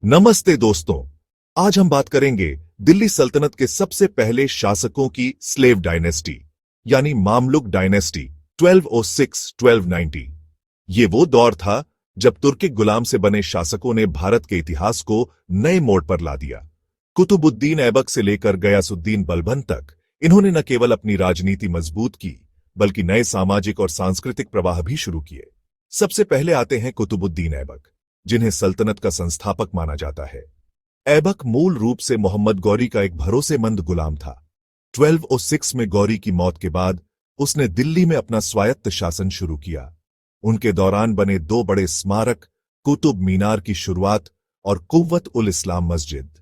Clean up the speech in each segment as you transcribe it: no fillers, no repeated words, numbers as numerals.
नमस्ते दोस्तों। आज हम बात करेंगे दिल्ली सल्तनत के सबसे पहले शासकों की स्लेव डायनेस्टी यानी मामलुक डायनेस्टी 1206-1290। ये वो दौर था जब तुर्किक गुलाम से बने शासकों ने भारत के इतिहास को नए मोड़ पर ला दिया। कुतुबुद्दीन ऐबक से लेकर गयासुद्दीन बलबन तक इन्होंने न केवल अपनी राजनीति मजबूत की बल्कि नए सामाजिक और सांस्कृतिक प्रवाह भी शुरू किए। सबसे पहले आते हैं कुतुबुद्दीन ऐबक, जिन्हें सल्तनत का संस्थापक माना जाता है। ऐबक मूल रूप से मोहम्मद गौरी का एक भरोसेमंद गुलाम था। 1206 में गौरी की मौत के बाद उसने दिल्ली में अपना स्वायत्त शासन शुरू किया। उनके दौरान बने दो बड़े स्मारक, कुतुब मीनार की शुरुआत और कुव्वत उल इस्लाम मस्जिद,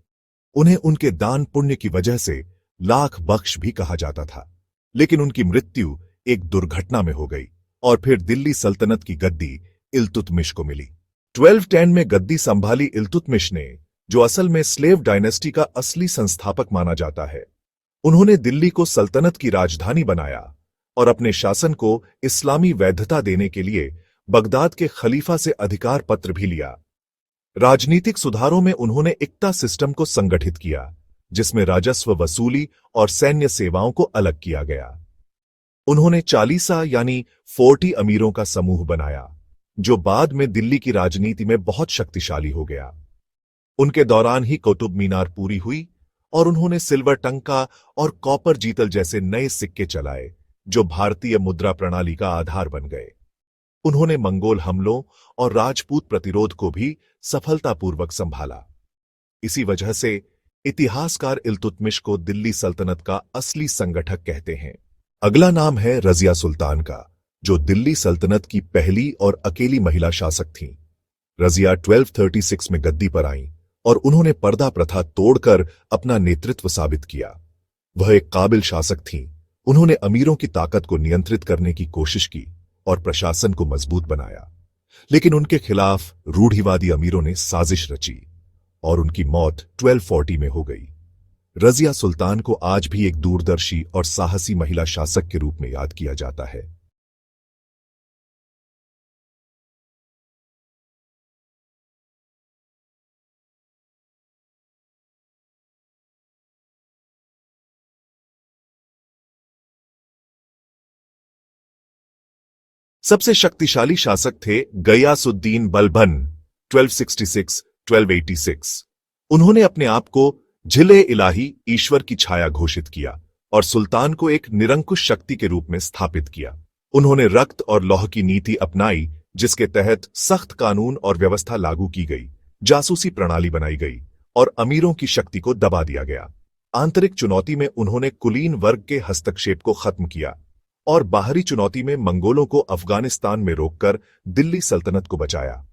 उन्हें उनके दान पुण्य की वजह से लाख बख्श भी कहा जाता था। लेकिन उनकी मृत्यु एक दुर्घटना में हो गई और फिर दिल्ली सल्तनत की गद्दी इल्तुतमिश को मिली। 1210 में गद्दी संभाली इल्तुतमिश ने, जो असल में स्लेव डायनेस्टी का असली संस्थापक माना जाता है। उन्होंने दिल्ली को सल्तनत की राजधानी बनाया और अपने शासन को इस्लामी वैधता देने के लिए बगदाद के खलीफा से अधिकार पत्र भी लिया। राजनीतिक सुधारों में उन्होंने इक्ता सिस्टम को संगठित किया, जिसमें राजस्व वसूली और सैन्य सेवाओं को अलग किया गया। उन्होंने चालीसा यानी 40 अमीरों का समूह बनाया, जो बाद में दिल्ली की राजनीति में बहुत शक्तिशाली हो गया। उनके दौरान ही कुतुब मीनार पूरी हुई और उन्होंने सिल्वर टंका और कॉपर जीतल जैसे नए सिक्के चलाए, जो भारतीय मुद्रा प्रणाली का आधार बन गए। उन्होंने मंगोल हमलों और राजपूत प्रतिरोध को भी सफलतापूर्वक संभाला। इसी वजह से इतिहासकार इल्तुतमिश को दिल्ली सल्तनत का असली संगठक कहते हैं। अगला नाम है रजिया सुल्तान का, जो दिल्ली सल्तनत की पहली और अकेली महिला शासक थीं। रजिया 1236 में गद्दी पर आईं और उन्होंने पर्दा प्रथा तोड़कर अपना नेतृत्व साबित किया। वह एक काबिल शासक थीं। उन्होंने अमीरों की ताकत को नियंत्रित करने की कोशिश की और प्रशासन को मजबूत बनाया। लेकिन उनके खिलाफ रूढ़िवादी अमीरों ने साजिश रची और उनकी मौत 1240 में हो गई। रजिया सुल्तान को आज भी एक दूरदर्शी और साहसी महिला शासक के रूप में याद किया जाता है। सबसे शक्तिशाली शासक थे गयासुद्दीन बलबन 1266-1286। उन्होंने अपने आप को झिले इलाही ईश्वर की छाया घोषित किया और सुल्तान को एक निरंकुश शक्ति के रूप में स्थापित किया। उन्होंने रक्त और लौह की नीति अपनाई, जिसके तहत सख्त कानून और व्यवस्था लागू की गई, जासूसी प्रणाली बनाई गई और अमीरों की शक्ति को दबा दिया गया। आंतरिक चुनौती में उन्होंने कुलीन वर्ग के हस्तक्षेप को खत्म किया और बाहरी चुनौती में मंगोलों को अफगानिस्तान में रोककर दिल्ली सल्तनत को बचाया।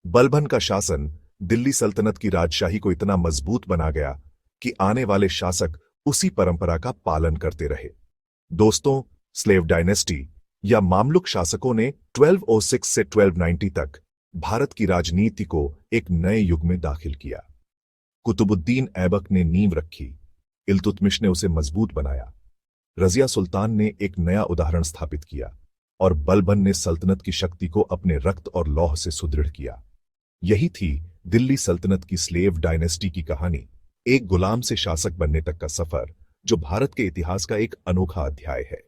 बलबन का शासन दिल्ली सल्तनत की राजशाही को इतना मजबूत बना गया कि आने वाले शासक उसी परंपरा का पालन करते रहे। दोस्तों, स्लेव डायनेस्टी या मामलुक शासकों ने 1206 से 1290 तक भारत की राजनीति को एक नए युग में दाखिल किया। कुतुबुद्दीन ऐबक ने नींव रखी, इल्तुतमिश ने उसे मजबूत बनाया, रजिया सुल्तान ने एक नया उदाहरण स्थापित किया और बलबन ने सल्तनत की शक्ति को अपने रक्त और लौह से सुदृढ़ किया। यही थी दिल्ली सल्तनत की स्लेव डायनेस्टी की कहानी, एक गुलाम से शासक बनने तक का सफर, जो भारत के इतिहास का एक अनोखा अध्याय है।